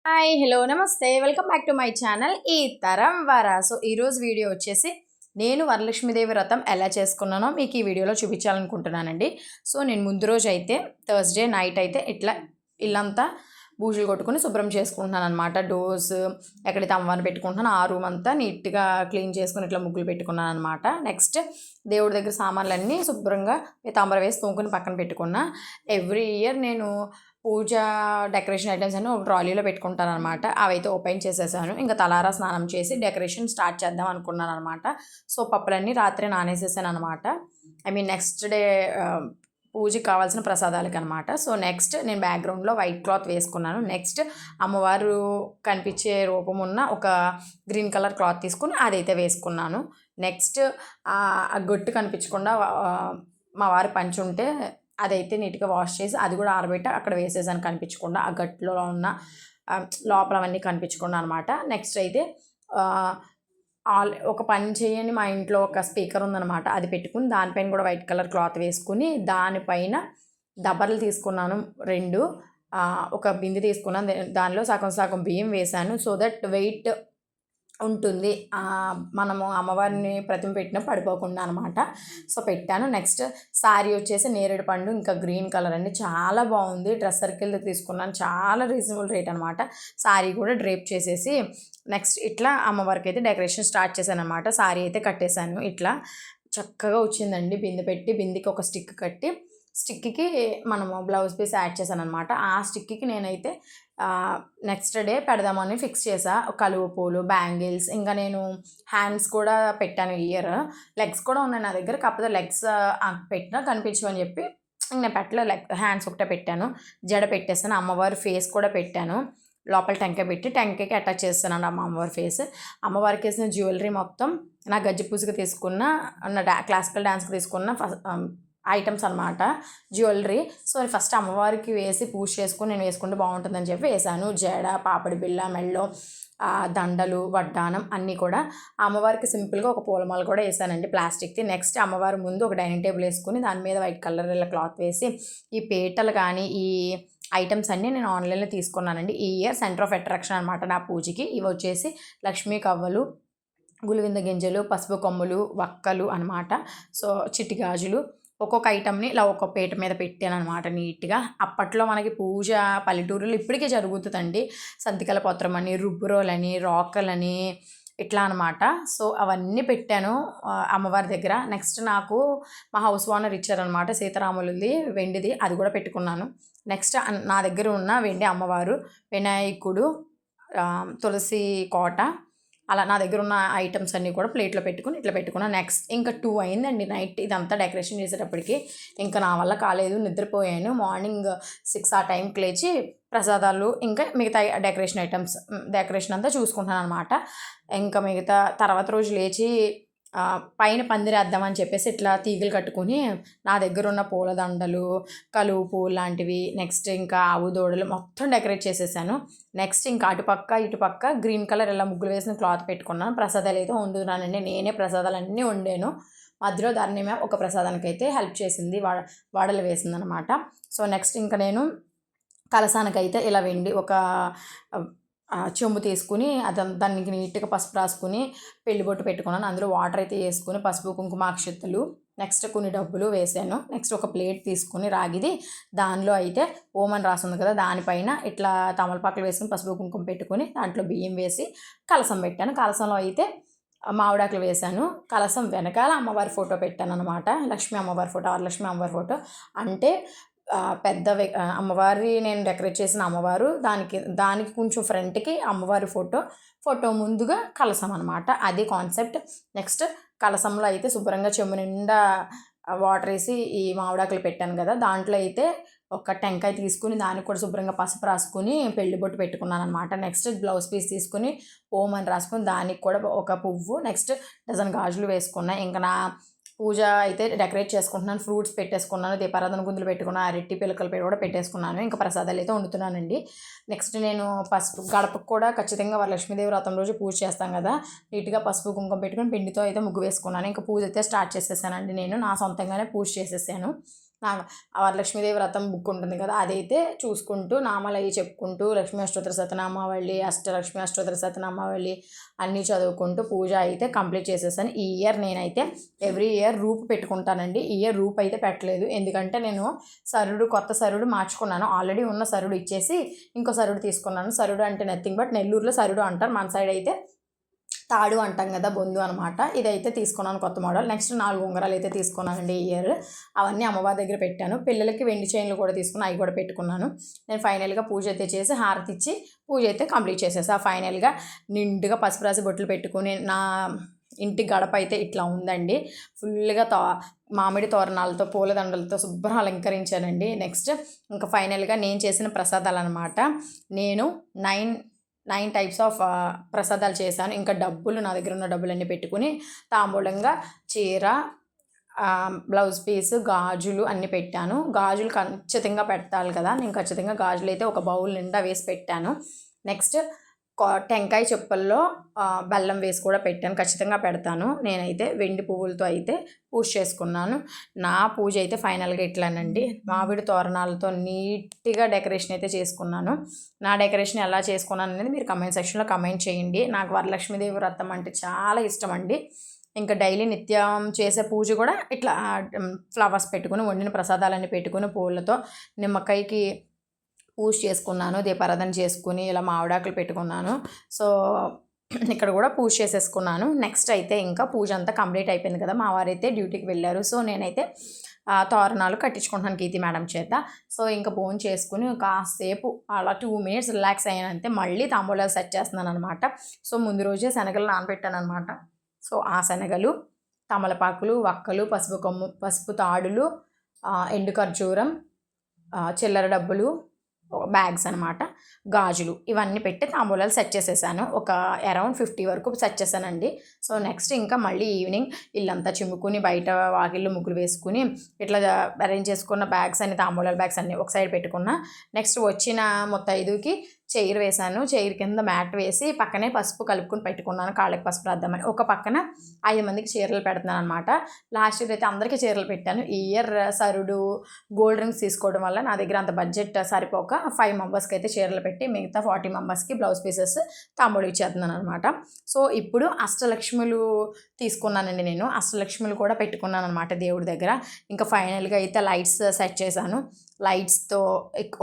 Hi hello నమస్తే welcome back to my channel ఈ తరం వర. సో ఈరోజు వీడియో వచ్చేసి నేను వరలక్ష్మీదేవి వ్రతం ఎలా చేసుకున్నానో మీకు ఈ వీడియోలో చూపించాలనుకుంటున్నానండి. సో నేను ముందు రోజు అయితే థర్స్డే నైట్ అయితే ఇట్లా ఇల్లంతా బూజులు కొట్టుకుని శుభ్రం చేసుకుంటున్నాను అనమాట. డోర్స్ ఎక్కడైతే అమ్మవారిని పెట్టుకుంటున్నాను ఆ రూమ్ అంతా నీట్గా క్లీన్ చేసుకుని ఇట్లా ముగ్గులు పెట్టుకున్నాను అనమాట. నెక్స్ట్ దేవుడి దగ్గర సామాన్లన్నీ శుభ్రంగా తాంబర వేసి తోముకుని పక్కన పెట్టుకున్నా. ఎవ్రీ ఇయర్ నేను పూజ డెకరేషన్ ఐటమ్స్ అన్నీ ఒక ట్రాలీలో పెట్టుకుంటాను అనమాట. అవైతే ఓపెన్ చేసేసాను. ఇంకా తలారా స్నానం చేసి డెకరేషన్ స్టార్ట్ చేద్దాం అనుకున్నాను అనమాట. సో పప్పులన్నీ రాత్రి నానేసేసాను అనమాట. నెక్స్ట్ డే పూజకి కావాల్సిన ప్రసాదాలకి అనమాట. సో నెక్స్ట్ నేను బ్యాక్గ్రౌండ్లో వైట్ క్లాత్ వేసుకున్నాను. నెక్స్ట్ అమ్మవారు కనిపించే రూపం ఉన్న ఒక గ్రీన్ కలర్ క్లాత్ తీసుకుని అదైతే వేసుకున్నాను. నెక్స్ట్ ఆ గొట్టు కనిపించకుండా మా వారి పంచి ఉంటే అదైతే నీట్గా వాష్ చేసి అది కూడా ఆరబెట్టి అక్కడ వేసేసాను కనిపించకుండా. ఆ గట్టులో ఉన్న లోపల అవన్నీ కనిపించకుండా అనమాట. నెక్స్ట్ అయితే ఒక పని చేయని మా ఇంట్లో ఒక స్పీకర్ ఉందన్నమాట. అది పెట్టుకుని దానిపైన కూడా వైట్ కలర్ క్లాత్ వేసుకుని దానిపైన దబ్బర్లు తీసుకున్నాను 2. ఒక బిందె తీసుకున్నాను. దానిలో సగం సగం బియ్యం వేశాను. సో దట్ వెయిట్ ఉంటుంది, మనము అమ్మవారిని ప్రతిమ పెట్టిన పడిపోకుండా అనమాట. సో పెట్టాను. నెక్స్ట్ శారీ వచ్చేసి నేరేడు పండు ఇంకా గ్రీన్ కలర్ అండి, చాలా బాగుంది. డ్రెస్ సర్కిల్ తీసుకున్నాను, చాలా రీజనబుల్ రేట్ అనమాట. శారీ కూడా డ్రేప్ చేసేసి నెక్స్ట్ ఇట్లా అమ్మవారికి అయితే డెకరేషన్ స్టార్ట్ చేశాను అనమాట. శారీ అయితే కట్టేశాను. ఇట్లా చక్కగా వచ్చిందండి. బిందె పెట్టి బిందెకి ఒక స్టిక్ కట్టి స్టిక్కి మనము బ్లౌజ్ పీస్ యాడ్ చేశాను అనమాట. ఆ స్టిక్కి నేనైతే నెక్స్ట్ డే పెడదామని ఫిక్స్ చేసా. కలువ పూలు, బ్యాంగిల్స్, ఇంకా నేను హ్యాండ్స్ కూడా పెట్టాను. ఇయర్ లెగ్స్ కూడా ఉన్నాయి నా దగ్గర, కాకపోతే లెగ్స్ పెట్టినా కనిపించమని చెప్పి నేను పెట్టలే. హ్యాండ్స్ ఒకటే పెట్టాను. జడ పెట్టేసాను. అమ్మవారి ఫేస్ కూడా పెట్టాను. లోపల టెంకాయ పెట్టి టెంకాయకి అటాచ్ చేస్తానండి అమ్మవారి ఫేస్. అమ్మవారికి వేసిన జ్యువెలరీ మొత్తం నా గజ్జి పూజకి తీసుకున్న, నా క్లాసికల్ డ్యాన్స్కి తీసుకున్న ఐటమ్స్ అనమాట, జ్యువెలరీ. సో ఫస్ట్ అమ్మవారికి వేసి పూజ చేసుకుని నేను వేసుకుంటే బాగుంటుందని చెప్పి వేసాను. జడ, పాపడి బిళ్ళ, మెళ్ళో దండలు, వడ్డానం అన్నీ కూడా. అమ్మవారికి సింపుల్గా ఒక పూలమాల కూడా వేసానండి ప్లాస్టిక్ది. నెక్స్ట్ అమ్మవారి ముందు ఒక డైనింగ్ టేబుల్ వేసుకుని దాని మీద వైట్ కలర్ క్లాత్ వేసి ఈ పీటలు కానీ ఈ ఐటమ్స్ అన్నీ నేను ఆన్లైన్లో తీసుకున్నానండి. ఈ ఇయర్ సెంటర్ ఆఫ్ అట్రాక్షన్ అనమాట నా పూజకి. ఇవి వచ్చేసి లక్ష్మీ కవ్వలు, గులివింద గింజలు, పసుపు కొమ్ములు, వక్కలు అనమాట. సో చిట్టి గాజులు, ఒక్కొక్క ఐటమ్ని ఇలా ఒక్కొక్క పీట మీద పెట్టాను అనమాట నీట్గా. అప్పట్లో మనకి పూజ పల్లెటూరులో ఇప్పటికే జరుగుతుందండి. సంతికల పత్రం అని, రుబ్బురోలని, రోకలని ఇట్లా అనమాట. సో అవన్నీ పెట్టాను అమ్మవారి దగ్గర. నెక్స్ట్ నాకు మా హౌస్ ఓనర్ ఇచ్చారనమాట సీతారాములది వెండిది, అది కూడా పెట్టుకున్నాను. నెక్స్ట్ నా దగ్గర ఉన్న వెండి అమ్మవారు, వినాయకుడు, తులసి కోట, అలా నా దగ్గర ఉన్న ఐటమ్స్ అన్నీ కూడా ప్లేట్లో పెట్టుకుని ఇట్లా పెట్టుకున్నాను. నెక్స్ట్ ఇంకా 2 అయిందండి నైట్ ఇదంతా డెకరేషన్ చేసేటప్పటికి. ఇంకా నా వల్ల కాలేదు, నిద్రపోయాను. మార్నింగ్ 6 ఆ టైంకి లేచి ప్రసాదాలు ఇంకా మిగతా డెకరేషన్ ఐటమ్స్ డెకరేషన్ అంతా చూసుకుంటాను అనమాట. ఇంకా మిగతా తర్వాత రోజు లేచి పైన పందిరేద్దామని చెప్పేసి ఇట్లా తీగలు కట్టుకుని నా దగ్గర ఉన్న పూలదండలు, కలువ పువ్వు లాంటివి, నెక్స్ట్ ఇంకా ఆవు దూడలు మొత్తం డెకరేట్ చేసేసాను. నెక్స్ట్ ఇంకా అటుపక్క ఇటుపక్క గ్రీన్ కలర్ ఇలా ముగ్గులు వేసిన క్లాత్ పెట్టుకున్నాను. ప్రసాదాలు అయితే వండుతున్నానండి, నేనే ప్రసాదాలన్నీ వండాను. మధ్యలో దాన్ని ఒక ప్రసాదానికి అయితే హెల్ప్ చేసింది, వాడలు వేసిందనమాట. సో నెక్స్ట్ ఇంకా నేను కలసానికైతే ఇలా వెండి ఒక చెంబు తీసుకుని దానికి నీట్గా పసుపు రాసుకుని పెళ్లిబొట్టు పెట్టుకున్నాను. అందులో వాటర్ అయితే వేసుకుని పసుపు, కుంకుమ, అక్షతలు, నెక్స్ట్ కొన్ని డబ్బులు వేసాను. నెక్స్ట్ ఒక ప్లేట్ తీసుకుని రాగిది, దానిలో అయితే ఓం అని రాస్తుంది కదా, దానిపైన ఇట్లా తమలపాకులు వేసుకుని పసుపు కుంకుమ పెట్టుకుని దాంట్లో బియ్యం వేసి కలసం పెట్టాను. కలసంలో అయితే మామిడాకులు వేశాను. కలసం వెనకాల అమ్మవారి ఫోటో పెట్టాను అనమాట. లక్ష్మీ అమ్మవారి ఫోటో, వరలక్ష్మి అమ్మవారి ఫోటో. అంటే పెద్ద అమ్మవారి నేను డెకరేట్ చేసిన అమ్మవారు, దానికి కొంచెం ఫ్రంట్కి అమ్మవారి ఫోటో ముందుగా కలసం అనమాట, అది కాన్సెప్ట్. నెక్స్ట్ కలసంలో అయితే శుభ్రంగా చెంబు నిండా వాటర్ వేసి ఈ మామిడాకులు పెట్టాను కదా, దాంట్లో అయితే ఒక టెంకాయ తీసుకుని దానికి కూడా శుభ్రంగా పసుపు రాసుకుని పెళ్లి బొట్టు పెట్టుకున్నాను అనమాట. నెక్స్ట్ బ్లౌజ్ పీస్ తీసుకుని ఓం అని రాసుకుని దానికి కూడా ఒక పువ్వు, నెక్స్ట్ డజన్ గాజులు వేసుకున్నాను. ఇంకా నా పూజ అయితే డెకరేట్ చేసుకుంటున్నాను. ఫ్రూట్స్ పెట్టేసుకున్నాను, దీపారాధన గుందులు పెట్టుకున్నాను, అరటి పిలకల పేరు కూడా పెట్టేసుకున్నాను. ఇంకా ప్రసాదాలు అయితే వండుతున్నానండి. నెక్స్ట్ నేను పసుపు గడపకు కూడా ఖచ్చితంగా వరలక్ష్మీదేవి వ్రతం రోజు పూజ చేస్తాం కదా, నీట్గా పసుపు కుంకుమ పెట్టుకుని పిండితో అయితే ముగ్గు వేసుకున్నాను. ఇంకా పూజ అయితే స్టార్ట్ చేసేసానండి. నేను నా సొంతంగానే పూజ చేసేసాను. నా వరలక్ష్మీదేవి వ్రతం బుక్ ఉంటుంది కదా, అదైతే చూసుకుంటూ నామాలు అవి చెప్పుకుంటూ లక్ష్మీ అష్టోత్తర శతనామావళి, అష్టలక్ష్మి అష్టోత్తర శతనామావళి అన్నీ చదువుకుంటూ పూజ అయితే కంప్లీట్ చేసేసాను. ఈ ఇయర్ నేనైతే ఎవ్రీ ఇయర్ రూపు పెట్టుకుంటానండి. ఈ ఇయర్ రూపు అయితే పెట్టలేదు, ఎందుకంటే నేను కొత్త సరుడు మార్చుకున్నాను. ఆల్రెడీ ఉన్న సరుడు ఇచ్చేసి ఇంకో సరుడు తీసుకున్నాను. సరుడు అంటే నథింగ్ బట్ నెల్లూరులో సరుడు అంటారు, మన సైడ్ అయితే తాడు అంటాం కదా, బొందు అనమాట. ఇదైతే తీసుకున్నాను కొత్త మోడల్. నెక్స్ట్ 4 ఉంగరాలు అయితే తీసుకున్నానండి ఈ ఇయర్. అవన్నీ అమ్మవారి దగ్గర పెట్టాను. పిల్లలకి వెండి చైన్లు కూడా తీసుకుని అవి కూడా పెట్టుకున్నాను. నేను ఫైనల్గా పూజ అయితే చేసి హారతి ఇచ్చి పూజ అయితే కంప్లీట్ చేసేసా. ఫైనల్గా నిండుగా పసుపు రాసి బొట్లు పెట్టుకుని నా ఇంటి గడప అయితే ఇట్లా ఉందండి. ఫుల్గా మామిడి తోరణాలతో పూలదండలతో శుభ్రం అలంకరించానండి. నెక్స్ట్ ఇంకా ఫైనల్గా నేను చేసిన ప్రసాదాలు అనమాట. నేను 9 టైప్స్ ఆఫ్ ప్రసాదాలు చేశాను. ఇంకా డబ్బులు, నా దగ్గర ఉన్న డబ్బులన్నీ పెట్టుకుని తాంబూలంగా చీర, బ్లౌజ్ పీస్, గాజులు అన్నీ పెట్టాను. గాజులు ఖచ్చితంగా పెట్టాలి కదా, నేను ఖచ్చితంగా గాజులు అయితే ఒక బౌల్ నిండా వేసి పెట్టాను. నెక్స్ట్ టెంకాయ చెప్పుల్లో బెల్లం వేసి కూడా పెట్టాను, ఖచ్చితంగా పెడతాను. నేనైతే వెండి పువ్వులతో అయితే పూజ చేసుకున్నాను. నా పూజ అయితే ఫైనల్గా ఇట్లానండి. మామిడి తోరణాలతో నీట్గా డెకరేషన్ అయితే చేసుకున్నాను. నా డెకరేషన్ ఎలా చేసుకున్నాను అనేది మీరు కమెంట్ సెక్షన్లో కమెంట్ చేయండి. నాకు వరలక్ష్మీదేవి వ్రతం అంటే చాలా ఇష్టం అండి. ఇంకా డైలీ నిత్యం చేసే పూజ కూడా ఇట్లా ఫ్లవర్స్ పెట్టుకుని, వండిన ప్రసాదాలన్నీ పెట్టుకుని, పూలతో నిమ్మకాయకి పూజ చేసుకున్నాను. దీపారాధన చేసుకుని ఇలా మామిడాకులు పెట్టుకున్నాను. సో ఇక్కడ కూడా పూజ చేసేసుకున్నాను. నెక్స్ట్ అయితే ఇంకా పూజ అంతా కంప్లీట్ అయిపోయింది కదా, మా వారైతే డ్యూటీకి వెళ్ళారు. సో నేనైతే తోరణాలు కట్టించుకుంటున్నాను కీర్తి మేడం చేత. సో ఇంకా ఫోన్ చేసుకుని కాసేపు అలా 2 minutes రిలాక్స్ అయ్యానంతే. మళ్ళీ తాంబూలాలు సెట్ చేస్తున్నాను అనమాట. సో ముందు రోజే శనగలు నానబెట్టాను అనమాట. సో ఆ శనగలు, తమలపాకులు, వక్కలు, పసుపు తాడులు, ఎండు ఖర్జూరం, చిల్లర డబ్బులు, బ్యాగ్స్ అనమాట, గాజులు ఇవన్నీ పెట్టి తాంబూలాలు సెట్ చేసేసాను. ఒక అరౌండ్ 50 వరకు సెట్ చేశానండి. సో నెక్స్ట్ ఇంకా మళ్ళీ ఈవినింగ్ ఇల్లంతా చిమ్ముకుని బయట వాకిళ్ళు ముగ్గులు వేసుకుని ఇట్లా అరేంజ్ చేసుకున్న బ్యాగ్స్ అన్ని, తాంబూలాల బ్యాగ్స్ అన్ని ఒక సైడ్ పెట్టుకున్నా. నెక్స్ట్ వచ్చిన ముత్తైదుకి చైర్ వేశాను. చైర్ కింద మ్యాట్ వేసి పక్కనే పసుపు కలుపుకొని పెట్టుకున్నాను, కాళ్ళకి పసుపు రాద్దామని. ఒక పక్కన 5 మందికి చీరలు పెడుతున్నాను అనమాట. లాస్ట్ ఇయర్ అయితే అందరికీ చీరలు పెట్టాను. ఈ ఇయర్ సరుడు, గోల్డ్ రింగ్స్ తీసుకోవడం వల్ల నా దగ్గర అంత బడ్జెట్ సరిపోక 5 మెంబర్స్కి అయితే చీరలు పెట్టి మిగతా 40 మెంబర్స్కి బ్లౌజ్ పీసెస్ తాంబూలు ఇచ్చేస్తున్నాను అనమాట. సో ఇప్పుడు అష్టలక్ష్ములు తీసుకున్నానండి. నేను అష్టలక్ష్ములు కూడా పెట్టుకున్నాను అనమాట దేవుడి దగ్గర. ఇంకా ఫైనల్గా అయితే లైట్స్ సెట్ చేశాను. లైట్స్తో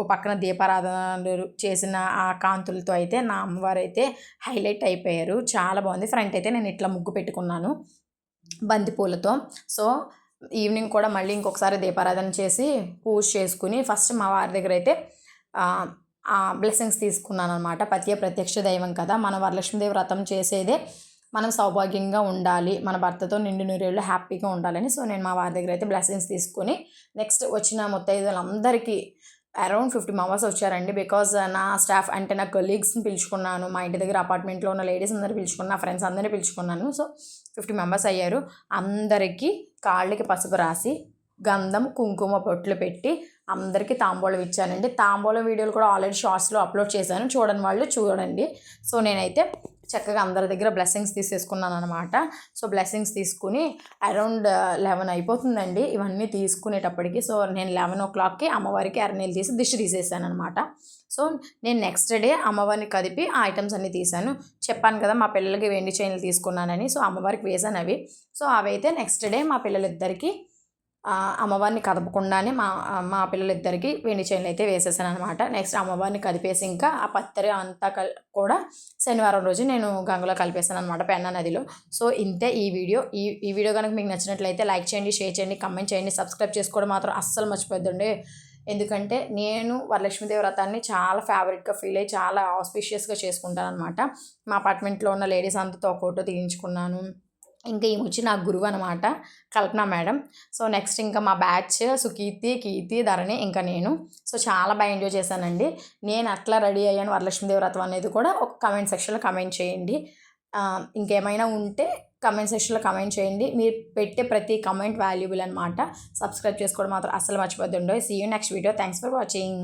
ఓ పక్కన దీపారాధన చేసిన ఆ కాంతులతో అయితే నా అమ్మవారు అయితే హైలైట్ అయిపోయారు. చాలా బాగుంది. ఫ్రంట్ అయితే నేను ఇట్లా ముగ్గు పెట్టుకున్నాను బంతిపూలతో. సో ఈవినింగ్ కూడా మళ్ళీ ఇంకొకసారి దీపారాధన చేసి పూజ చేసుకుని ఫస్ట్ మా వారి దగ్గర అయితే బ్లెస్సింగ్స్ తీసుకున్నాను అనమాట. పతియే ప్రత్యక్ష దైవం కదా, మన వరలక్ష్మీదేవి వ్రతం చేసేదే మనం సౌభాగ్యంగా ఉండాలి, మన భర్తతో నిండు నూరేళ్ళు హ్యాపీగా ఉండాలని. సో నేను మా వారి దగ్గర అయితే బ్లెస్సింగ్స్ తీసుకుని నెక్స్ట్ వచ్చిన ముత్తైదులందరికీ అరౌండ్ 50 మెంబర్స్ వచ్చారండి. బికాజ్ నా స్టాఫ్ అంటే నా కొలీగ్స్ని పిలుచుకున్నాను, మా ఇంటి దగ్గర అపార్ట్మెంట్లో ఉన్న లేడీస్ అందరూ పిలుచుకున్నాను, నా ఫ్రెండ్స్ అందరినీ పిలుచుకున్నాను. సో 50 మెంబర్స్ అయ్యారు. అందరికీ కాళ్ళకి పసుపు రాసి గంధం కుంకుమ బొట్లు పెట్టి అందరికీ తాంబూలం ఇచ్చానండి. తాంబూలం వీడియోలు కూడా ఆల్రెడీ షార్ట్స్లో అప్లోడ్ చేశాను, చూడని వాళ్ళు చూడండి. సో నేనైతే చక్కగా అందరి దగ్గర బ్లెస్సింగ్స్ తీసేసుకున్నాను అనమాట. సో బ్లెస్సింగ్స్ తీసుకుని అరౌండ్ 11 అయిపోతుందండి ఇవన్నీ తీసుకునేటప్పటికి. సో నేను 11 o'clockకి అమ్మవారికి ఎర్రనీళ్ళు తీసి దిష్టి తీసేసాను అనమాట. సో నేను నెక్స్ట్ డే అమ్మవారిని కదిపి ఆ ఐటమ్స్ అన్నీ తీసాను. చెప్పాను కదా మా పిల్లలకి వెండి చైన్లు తీసుకున్నానని. సో అమ్మవారికి వేసాను అవి. సో అవైతే నెక్స్ట్ డే మా పిల్లలిద్దరికీ అమ్మవారిని కదపకుండానే మా పిల్లలిద్దరికీ వెండి చైన్లు అయితే వేసేసాను అనమాట. నెక్స్ట్ అమ్మవారిని కదిపేసి ఇంకా ఆ పత్తరి అంతా కూడా శనివారం రోజు నేను గంగలో కలిపేసాను అనమాట, పెన్నా నదిలో. సో ఇంతే ఈ వీడియో. ఈ వీడియో కనుక మీకు నచ్చినట్లయితే లైక్ చేయండి, షేర్ చేయండి, కమెంట్ చేయండి, సబ్స్క్రైబ్ చేసుకోవడం మాత్రం అస్సలు మర్చిపోద్దండి. ఎందుకంటే నేను వరలక్ష్మీదేవి వ్రతాన్ని చాలా ఫేవరెట్గా ఫీల్ అయ్యి చాలా ఆస్పిషియస్గా చేసుకుంటాను అనమాట. మా అపార్ట్మెంట్లో ఉన్న లేడీస్ అంతతో ఫోటో తీయించుకున్నాను. ఇంకా ఈమె వచ్చి నా గురువు అనమాట, కల్పన మేడం. సో నెక్స్ట్ ఇంకా మా బ్యాచ్ కీర్తి, ధరణి, ఇంకా నేను. సో చాలా బాగా ఎంజాయ్ చేశానండి. నేను అట్లా రెడీ అయ్యాను వరలక్ష్మీదేవి వ్రతం అనేది కూడా ఒక కమెంట్ సెక్షన్లో కమెంట్ చేయండి. ఇంకేమైనా ఉంటే కమెంట్ సెక్షన్లో కమెంట్ చేయండి. మీరు పెట్టే ప్రతి కమెంట్ వాల్యుబుల్ అనమాట. సబ్స్క్రైబ్ చేసుకోవడం మాత్రం అస్సలు మర్చిపోద్దండి. See you next video. Thanks for watching.